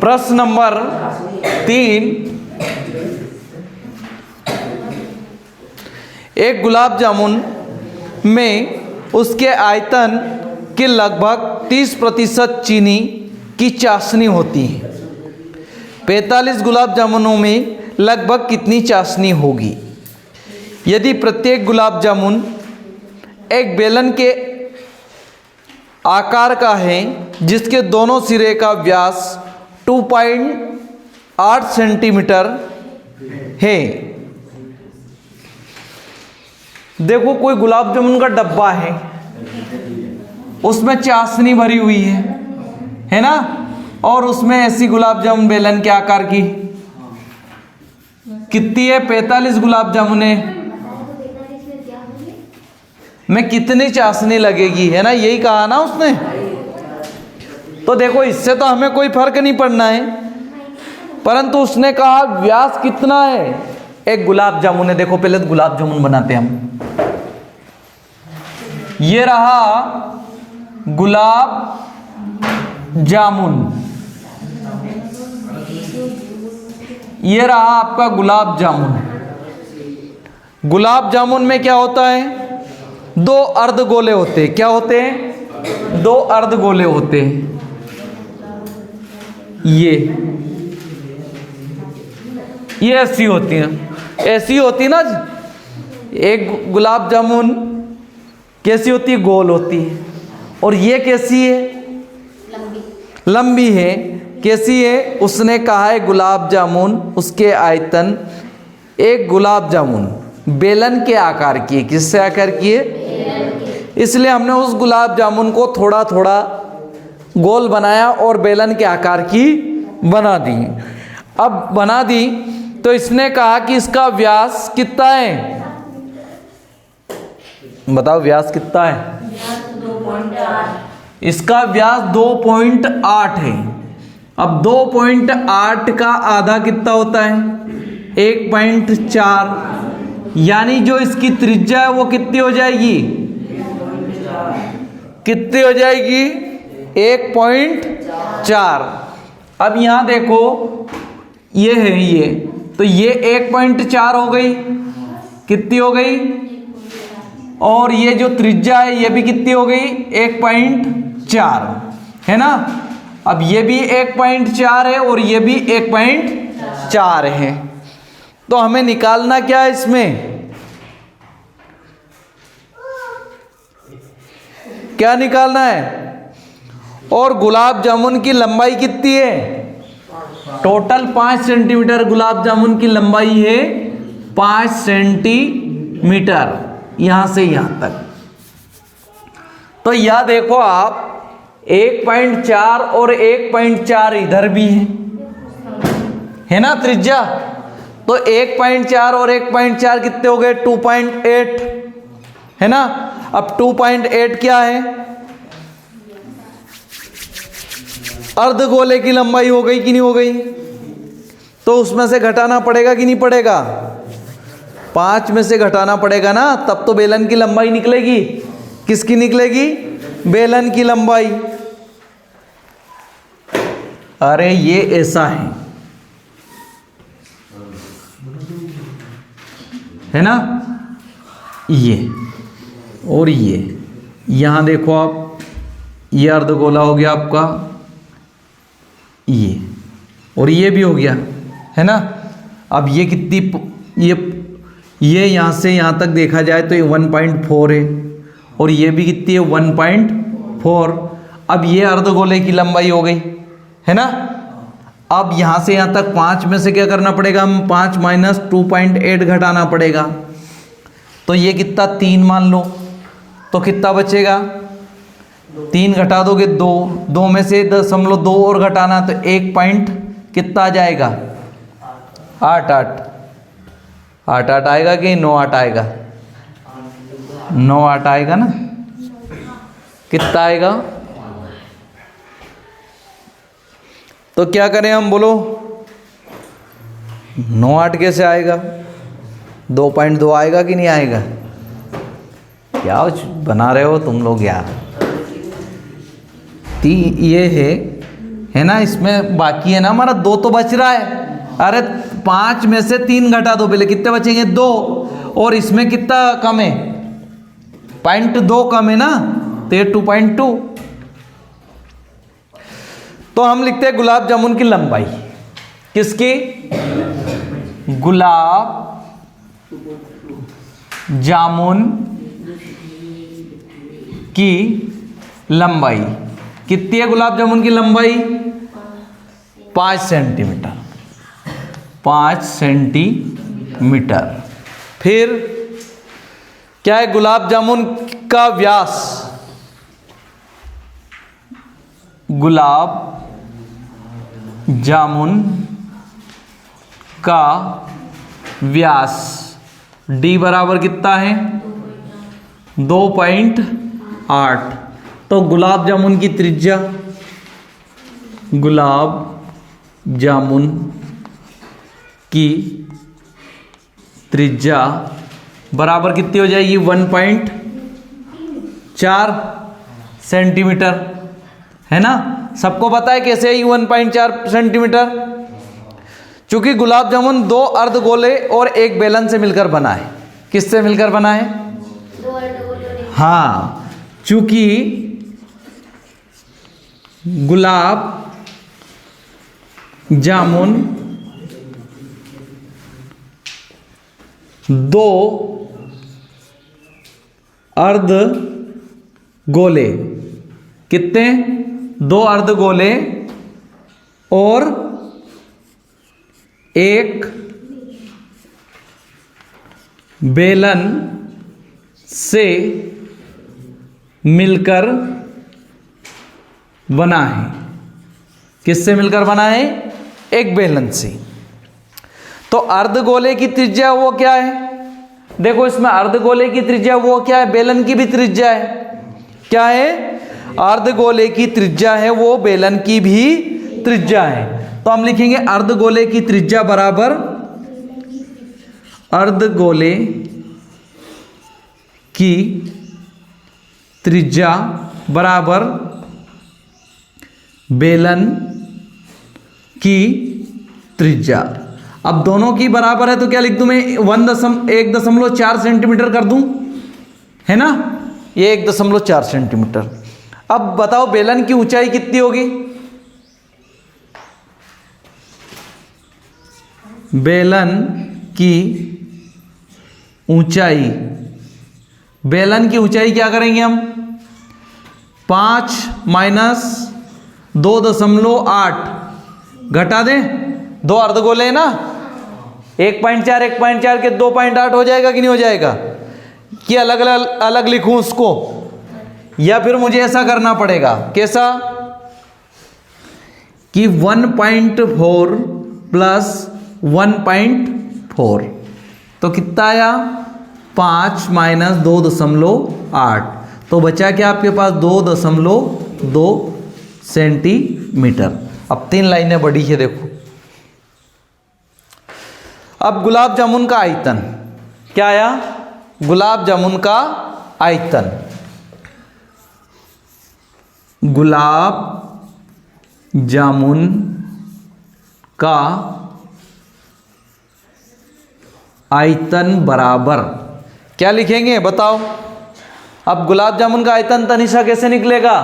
प्रश्न नंबर 3, एक गुलाब जामुन में उसके आयतन के लगभग 30% चीनी की चाशनी होती है। 45 गुलाब जामुनों में लगभग कितनी चाशनी होगी? यदि प्रत्येक गुलाब जामुन एक बेलन के आकार का है जिसके दोनों सिरे का व्यास 2.8 सेंटीमीटर है। देखो कोई गुलाब जामुन का डब्बा है, उसमें चाशनी भरी हुई है ना, और उसमें ऐसी गुलाब जामुन बेलन के आकार की कितनी है? 45 गुलाब जामुन है, में कितनी चाशनी लगेगी, है ना, यही कहा ना उसने। तो देखो इससे तो हमें कोई फर्क नहीं पड़ना है, परंतु उसने कहा व्यास कितना है एक गुलाब जामुन है। देखो पहले तो गुलाब जामुन बनाते हैं हम। ये रहा गुलाब जामुन, ये रहा आपका गुलाब जामुन। गुलाब जामुन में क्या होता है? 2 अर्धगोले होते हैं। क्या होते हैं? 2 अर्धगोले होते हैं। ये ऐसी होती हैं, ऐसी होती ना। एक गुलाब जामुन कैसी होती है? गोल होती है। और ये कैसी है? लंबी है। कैसी है? उसने कहा है गुलाब जामुन उसके आयतन, एक गुलाब जामुन बेलन के आकार की है। किससे आकार की है? इसलिए हमने उस गुलाब जामुन को थोड़ा थोड़ा गोल बनाया और बेलन के आकार की बना दी। अब बना दी तो इसने कहा कि इसका व्यास कितना है? बताओ व्यास कितना है? इसका व्यास 2.8 है। अब 2.8 का आधा कितना होता है? 1.4, यानी जो इसकी त्रिज्या है वो कितनी हो जाएगी? कितनी हो जाएगी? 1.4। अब यहां देखो ये है ये, तो ये 1.4 हो गई। कितनी हो गई? और ये जो त्रिज्या है ये भी कितनी हो गई? 1.4, है ना। अब ये भी 1.4 है और ये भी 1.4 है। तो हमें निकालना क्या है इसमें? क्या निकालना है? और गुलाब जामुन की लंबाई कितनी है? टोटल 5 सेंटीमीटर गुलाब जामुन की लंबाई है। 5 सेंटीमीटर यहां से यहां तक। तो यह देखो आप 1.4 और 1.4 इधर भी है ना त्रिज्या। तो 1.4 और 1.4 कितने हो गए? 2.8, है ना। अब 2.8 क्या है? अर्धगोले की लंबाई हो गई कि नहीं हो गई? तो उसमें से घटाना पड़ेगा कि नहीं पड़ेगा? 5 में से घटाना पड़ेगा ना, तब तो बेलन की लंबाई निकलेगी। किसकी निकलेगी? बेलन की लंबाई। अरे ये ऐसा है ना, ये और ये। यहां देखो आप, ये अर्धगोला हो गया आपका, ये और ये भी हो गया, है ना। अब ये कितनी, ये यहां से यहां तक देखा जाए तो ये 1.4 है और ये भी कितनी है? 1.4। अब ये अर्धगोले की लंबाई हो गई, है ना। अब यहां से यहां तक 5 में से क्या करना पड़ेगा? हम 5 माइनस 2.8 घटाना पड़ेगा। तो ये कितना? 3 मान लो, तो कितना बचेगा? 3 घटा दोगे 2, 2 में से 0.2 और घटाना तो 1 पॉइंट कितना आ जाएगा? 8 आएगा कि 9 8 आएगा? 9 8 आएगा ना। कितना आएगा? तो क्या करें हम, बोलो। 9 8 कैसे आएगा? 2.2 आएगा कि नहीं आएगा? क्या बना रहे हो तुम लोग यार। ये है ना, इसमें बाकी है ना हमारा 2 तो बच रहा है। अरे 5 में से 3 घटा दो पहले, कितने बचेंगे 2, और इसमें कितना कम है 0.2 कम है ना, तो ये 2.2। तो हम लिखते हैं गुलाब जामुन की लंबाई, किसकी, गुलाब जामुन की लंबाई कितनी है, गुलाब जामुन की लंबाई 5 सेंटीमीटर, 5 सेंटीमीटर। फिर क्या है, गुलाब जामुन का व्यास, गुलाब जामुन का व्यास d बराबर कितना है 2.8। तो गुलाब जामुन की त्रिज्या, गुलाब जामुन की त्रिज्या बराबर कितनी हो जाएगी 1.4 सेंटीमीटर, है ना। सबको पता है कैसे है 1.4 सेंटीमीटर, चूंकि गुलाब जामुन 2 अर्धगोले और एक बेलन से मिलकर बना है। किससे मिलकर बना है, 2 अर्धगोले। हाँ, चूंकि गुलाब जामुन 2 अर्धगोले, कितने 2 अर्धगोले और एक बेलन से मिलकर बना है। किससे मिलकर बना है, एक बेलन से। तो अर्धगोले की त्रिज्या वो क्या है, देखो इसमें अर्धगोले की त्रिज्या वो क्या है, बेलन की भी त्रिज्या है। क्या है, अर्धगोले की त्रिज्या है वो बेलन की भी त्रिज्या है। तो हम लिखेंगे अर्धगोले की त्रिज्या बराबर, अर्धगोले की त्रिज्या बराबर बेलन की त्रिज्या। अब दोनों की बराबर है तो क्या लिख दूं मैं, 1.4 सेंटीमीटर कर दूं, है ना, ये 1.4 सेंटीमीटर। अब बताओ बेलन की ऊंचाई कितनी होगी, बेलन की ऊंचाई, बेलन की ऊंचाई क्या करेंगे हम, 5 माइनस 2.8 घटा दें, 2 अर्धगोले है ना, 1.4 1.4 के 2.8 हो जाएगा कि नहीं हो जाएगा, कि अलग अलग अलग लिखूं उसको, या फिर मुझे ऐसा करना पड़ेगा, कैसा कि 1.4 प्लस 1.4, तो कितना आया 5 माइनस 2.8, तो बचा क्या आपके पास 2.2 सेंटीमीटर। अब 3 लाइनें बढ़ी है देखो। अब गुलाब जामुन का आयतन क्या आया, गुलाब जामुन का आयतन, गुलाब जामुन का आयतन बराबर क्या लिखेंगे बताओ। अब गुलाब जामुन का आयतन तनिषा कैसे निकलेगा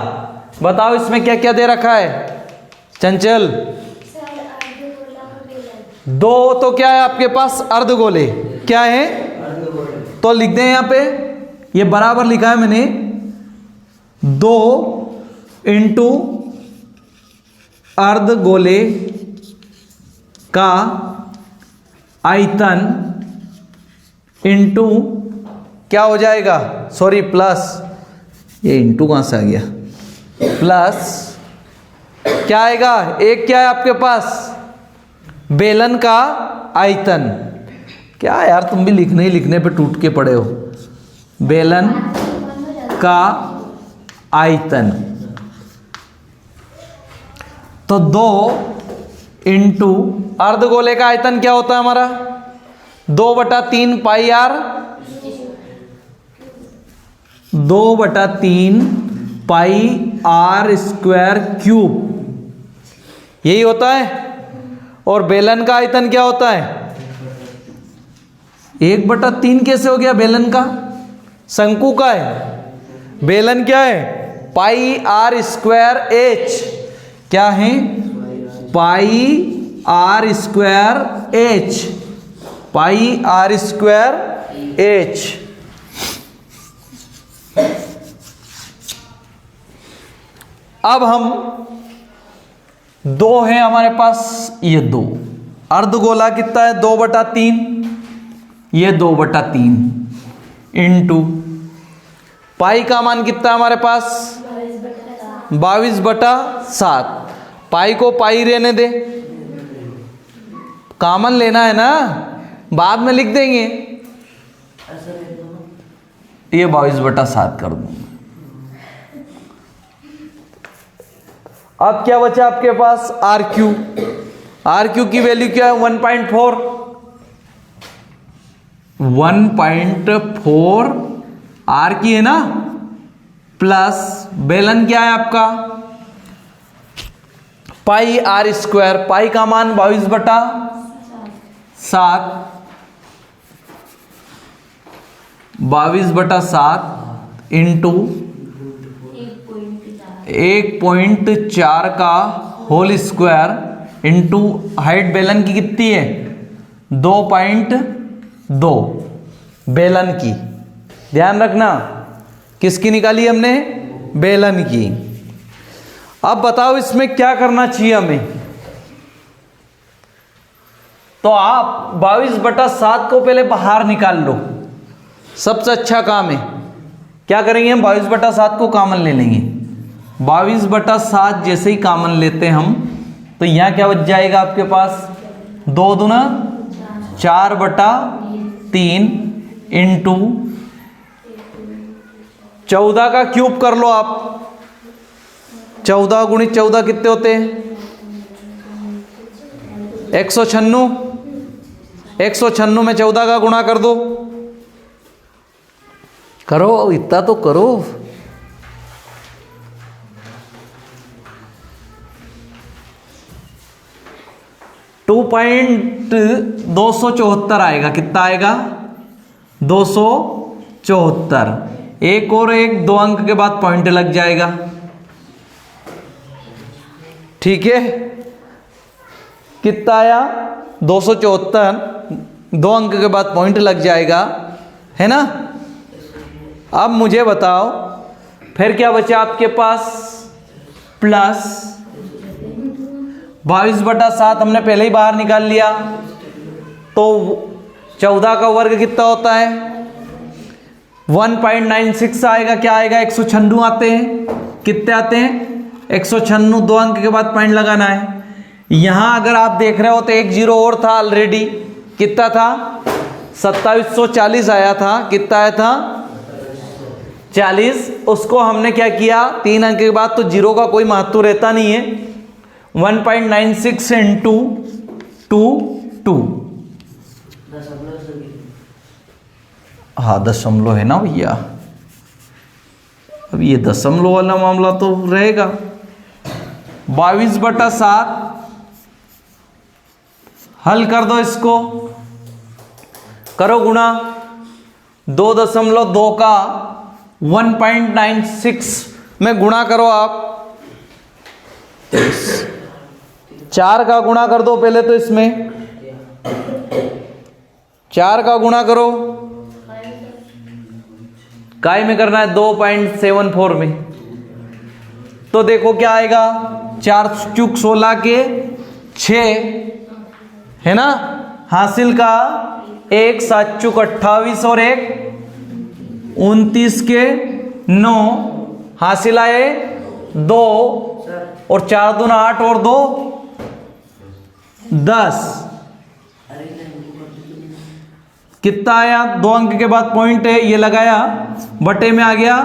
बताओ, इसमें क्या क्या दे रखा है चंचल, 2 तो क्या है आपके पास अर्धगोले, क्या है तो लिख दें यहां पे, ये बराबर लिखा है मैंने 2 इंटू अर्धगोले का आयतन इंटू क्या हो जाएगा, सॉरी प्लस, ये इंटू कहां से आ गया, प्लस क्या आएगा, एक क्या है आपके पास बेलन का आयतन, क्या यार तुम भी लिखने ही लिखने पे टूट के पड़े हो, बेलन का आयतन, तो 2 इंटू अर्धगोले का आयतन क्या होता है हमारा 2/3 pi R, 2/3 pi R square cube, यही होता है। और बेलन का आयतन क्या होता है? 1/3 कैसे हो गया बेलन का? शंकु का है। बेलन क्या है? पाई आर स्क्वायर एच, क्या है? Pi R square H, pi R square H. अब हम दो है हमारे पास, ये दो अर्धगोला कितना है? 2/3, ये 2/3 इंटू पाई का मान कितना है हमारे पास? 22/7। पाई को पाई रहने दे, कॉमन लेना है ना, बाद में लिख देंगे। ये 22/7 कर दूं। अब क्या बचा आपके पास? R cube. आर क्यू की वैल्यू क्या है? 1.4। 1.4 आर की है ना, प्लस बेलन क्या है आपका? पाई आर स्क्वायर, पाई का मान 22/7, 22/7 इंटू 1.4 का होल स्क्वायर इंटू हाइट बेलन की कितनी है? 2.2 बेलन की। ध्यान रखना, किसकी निकाली हमने? बेलन की। अब बताओ इसमें क्या करना चाहिए हमें? तो आप 22/7 को पहले बाहर निकाल लो, सबसे अच्छा काम है। क्या करेंगे हम? 22/7 को कॉमन ले लेंगे। 22/7 जैसे ही कॉमन लेते हम, तो यहां क्या बच जाएगा आपके पास? 2 दूना 4/3 इंटू 14 का क्यूब कर लो आप। 14 गुणित 14 कितने होते हैं? 196। 196 में 14 का गुणा कर दो। करो, इतना तो करो। टू 274 आएगा। कितना आएगा? 274। एक और एक 2 अंक के बाद पॉइंट लग जाएगा। ठीक है, कितना आया? 274, 2 अंक के बाद पॉइंट लग जाएगा, है ना। अब मुझे बताओ फिर क्या बचा आपके पास? प्लस 22/7 हमने पहले ही बाहर निकाल लिया, तो 14 का वर्ग कितना होता है? 1.96 आएगा। क्या आएगा? 196 आते हैं। कितने आते हैं? 196। 2 अंक के बाद पॉइंट लगाना है। यहां अगर आप देख रहे हो तो 1 0 और था ऑलरेडी। कितना था? 2740 आया था। कितना आया था? 40। उसको हमने क्या किया? 3 अंक के बाद तो 0 का कोई महत्व रहता नहीं है। 1.96 इंटू 2 हाँ, दशमलव है ना भैया। अब ये दशमलव वाला मामला तो रहेगा। 22/7 हल कर दो, इसको करो गुणा। 2.2 का 1.96 में गुणा करो आप। 4 का गुणा कर दो पहले तो इसमें। 4 का गुणा करो। काय में करना है? 2.74 में। तो देखो क्या आएगा? 4 चूक 16 के 6, है ना। हासिल का 1 7 चूक 28 और 1 29 के 9। हासिल आए 2 और 4 दूना 8 और 2 10। कितना आया? 2 अंक के बाद पॉइंट है, ये लगाया, बटे में आ गया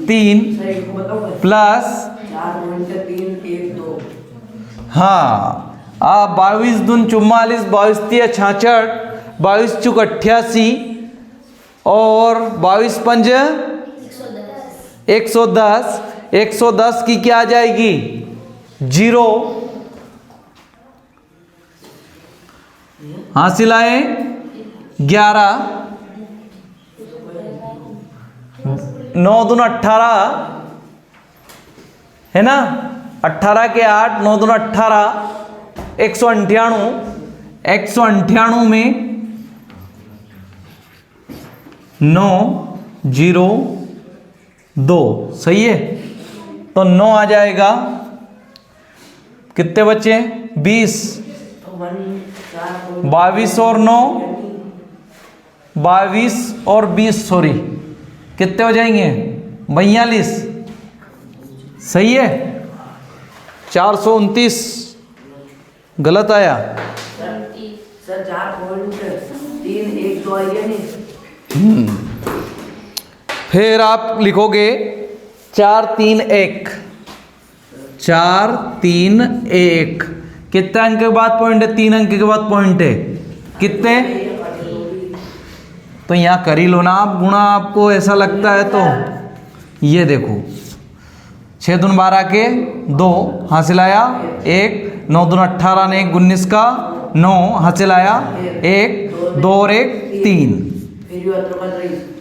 3 प्लस 4.312। हाँ, 22 दून 44, 22 तिया 66, 22 चुक 88 और 22 पंज 110। 110 की क्या आ जाएगी 0, हासिल आए 11, 9 दूना 18 है ना, 18 के 8, 9 दूना 18, 198, 198 में 9 0 2, सही है। तो 9 आ जाएगा, कितने बच्चे 20, 22 और 9 22 और 20 सॉरी कितने हो जाएंगे 42, सही है। 429 गलत आया सर 4.3 1 2 आइए नहीं। फिर आप लिखोगे 4 3 1, 4 3 1, कितने अंक के बाद पॉइंट है 3 अंक के बाद पॉइंट है कितने, तो यहां कर ही लो ना आप गुणा, आपको ऐसा लगता है तो ये देखो 6 दून 12 के 2 हासिल आया 1, 9 दून 18 ने 19 का 9 हासिल आया 1, 2 और 1 3,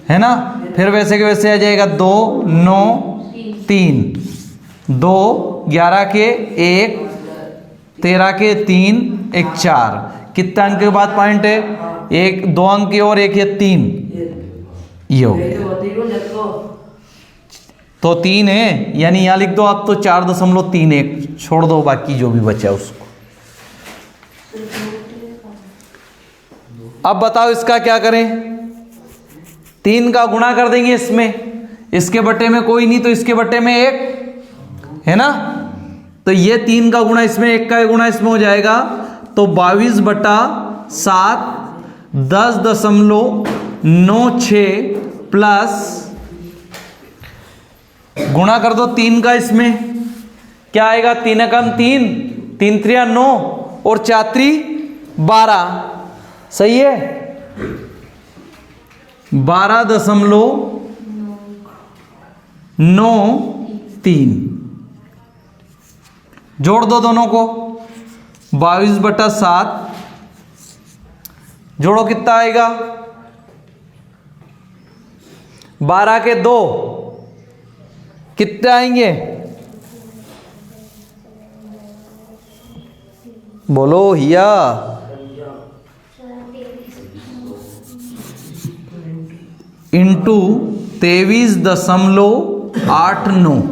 है ना। फिर वैसे के वैसे आ जाएगा 2 9 3, 2 11 के 1, 13 के 3, 1 4, कितने अंक के बाद पॉइंट है 1 2 अंक की और 1 या 3, ये हो गया। तो 3 है, यानी यहां लिख दो आप तो 4.31, छोड़ दो बाकी जो भी बचा उसको। अब बताओ इसका क्या करें, 3 का गुणा कर देंगे इसमें, इसके बट्टे में कोई नहीं तो इसके बट्टे में 1 है ना, तो ये 3 का गुणा इसमें 1 का गुणा इसमें हो जाएगा, तो 22/7 10.96 प्लस गुणा कर दो 3 का इसमें, क्या आएगा 3 एकम 3, 3 3 9 और 4 3 12, सही है। 12.93 जोड़ दो दोनों को, 22/7 जोड़ो कितना आएगा 12 के 2 कितने आएंगे, बोलो हिया, इंटू 23.89,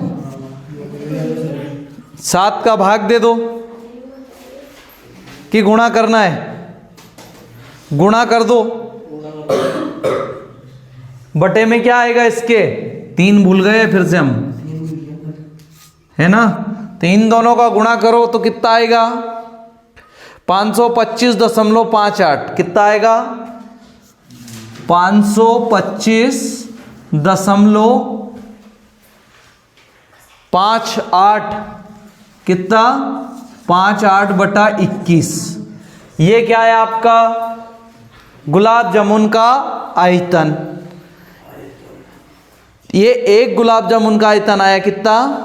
7 का भाग दे दो कि गुणा करना है, गुणा कर दो, बटे में क्या आएगा इसके 3 भूल गए फिर से हम, है ना, तो इन दोनों का गुणा करो तो कितना आएगा 525.58, कितना आएगा 525.58, कितना 58/21, ये क्या है आपका गुलाब जामुन का आयतन, ये एक गुलाब जामुन का आयतन आया कितना,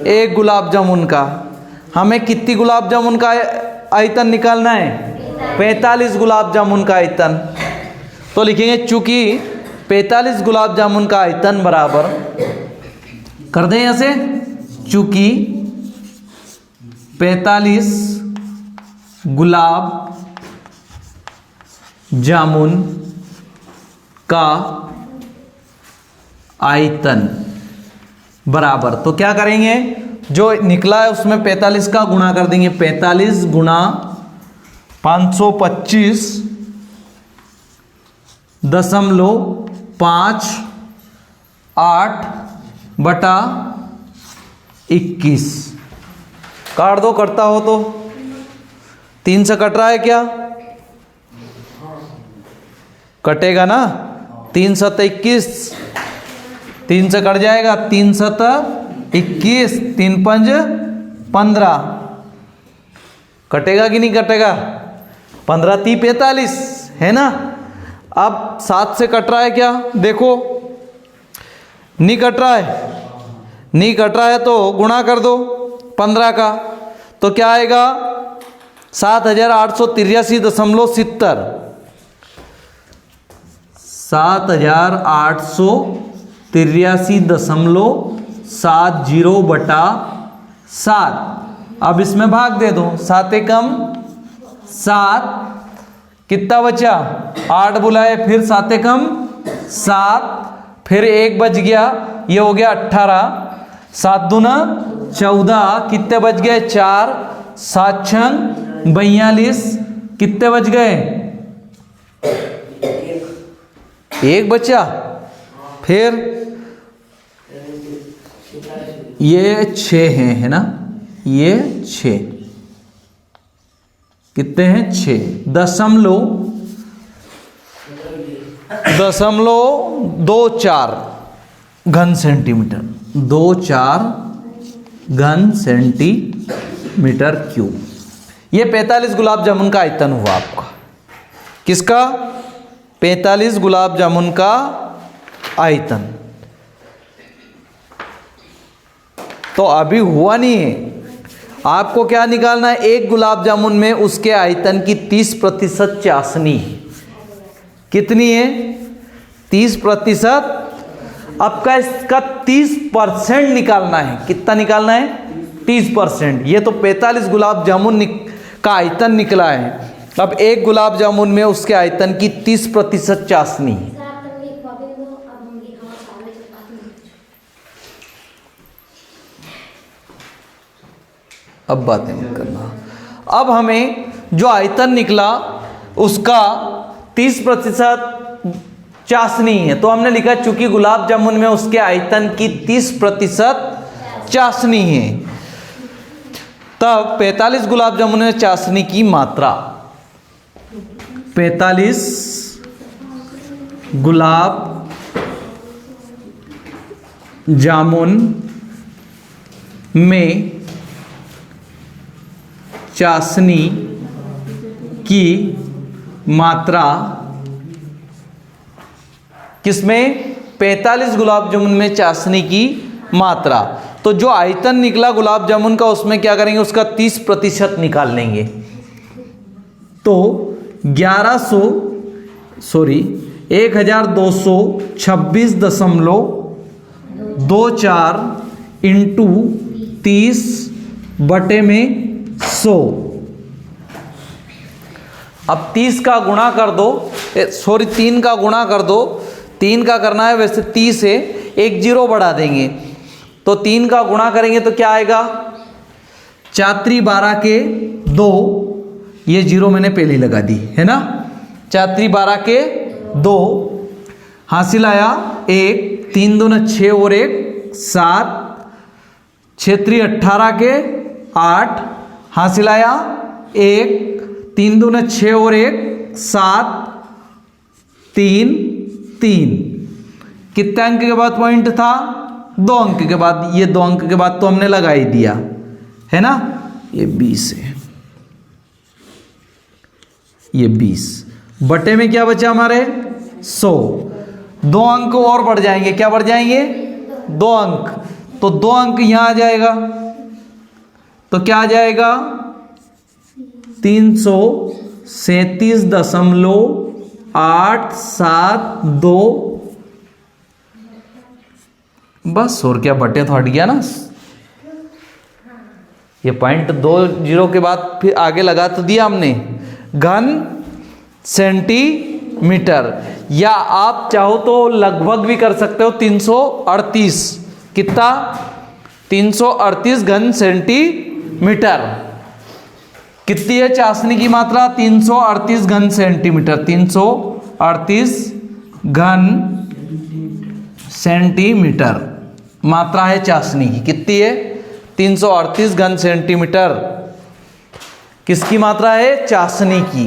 एक गुलाब जामुन का। हमें कितनी गुलाब जामुन का आयतन निकालना है 45 गुलाब जामुन का आयतन, तो लिखेंगे चूंकि 45 गुलाब जामुन का आयतन बराबर, कर दें यहां से, चूंकि 45 गुलाब जामुन का आयतन बराबर, तो क्या करेंगे जो निकला है उसमें 45 का गुणा कर देंगे, 45 गुणा 555.58/21, काट दो करता हो तो, 3 से कट रहा है क्या, कटेगा ना, 3 7 21, 3 से कट जाएगा, 3 7 21, 3 5 15, कटेगा कि नहीं कटेगा, 15 3 45 है ना। अब 7 से कट रहा है क्या, देखो नहीं कट रहा है, नहीं कट रहा है तो गुणा कर दो 15 का, तो क्या आएगा 7883.70 7883.70/7। अब इसमें भाग दे दो, 7 एकम 7, कितना बचा 8 बुलाए, फिर 7 एकम 7, फिर 1 बच गया, ये हो गया 18, 7 दूना 14, कितने बच गए 4, 7 छंग 42, कितने बच गए 1 बचा, फिर ये 6 हैं, है ना, ये 6 कितने हैं 6 दशमलव 24 घन सेंटीमीटर, 24 घन सेंटीमीटर क्यूब। ये 45 गुलाब जामुन का आयतन हुआ आपका। किसका? 45 गुलाब जामुन का आयतन। तो अभी हुआ नहीं है, आपको क्या निकालना है, एक गुलाब जामुन में उसके आयतन की 30% चाशनी है। कितनी है 30%। आपका इसका 30% निकालना है। कितना निकालना है 30%। ये तो 45 गुलाब जामुन का आयतन निकला है। अब एक गुलाब जामुन में उसके आयतन की 30% चाशनी है। अब बातें मत करना। अब हमें जो आयतन निकला उसका 30% चाशनी है, तो हमने लिखा चूंकि गुलाब जामुन में उसके आयतन की 30% चाशनी है, तब 45 गुलाब जामुन में चाशनी की मात्रा, 45 गुलाब जामुन में चाशनी की मात्रा, किसमें 45 गुलाब जामुन में चाशनी की मात्रा। तो जो आयतन निकला गुलाब जामुन का उसमें क्या करेंगे, उसका 30% निकाल लेंगे। तो 1226.24 इंटू 30/100। अब 30 का गुणा कर दो, 3 का गुणा कर दो। 3 का करना है, वैसे 30 है, एक 0 बढ़ा देंगे, तो 3 का गुणा करेंगे तो क्या आएगा 4 12 के 2, ये 0 मैंने पहले ही लगा दी है ना। 4 12 के 2 हासिल आया 1, 3 दूना 6 और 1 7, 6 18 के 8 हासिल आया 1, 3 दूना 6 और 1 7, 3 3। कितने अंक के बाद पॉइंट था 2 अंक के बाद। ये 2 अंक के बाद तो हमने लगा ही दिया है ना। ये 20 है, ये 20 बटे में क्या बचा हमारे 100। 2 अंक और बढ़ जाएंगे, क्या बढ़ जाएंगे 2 अंक, तो 2 अंक यहां आ जाएगा, तो क्या आ जाएगा 337.872। बस और क्या, बटे तो हट गया ना। ये पॉइंट 20 के बाद फिर आगे लगा तो दिया हमने घन सेंटीमीटर, या आप चाहो तो लगभग भी कर सकते हो 338। कितना 338 घन सेंटीमीटर। कितनी है चाशनी की मात्रा 338 घन सेंटीमीटर। 338 घन सेंटीमीटर मात्रा है चाशनी की। कितनी है 338 घन सेंटीमीटर किसकी मात्रा है चाशनी की।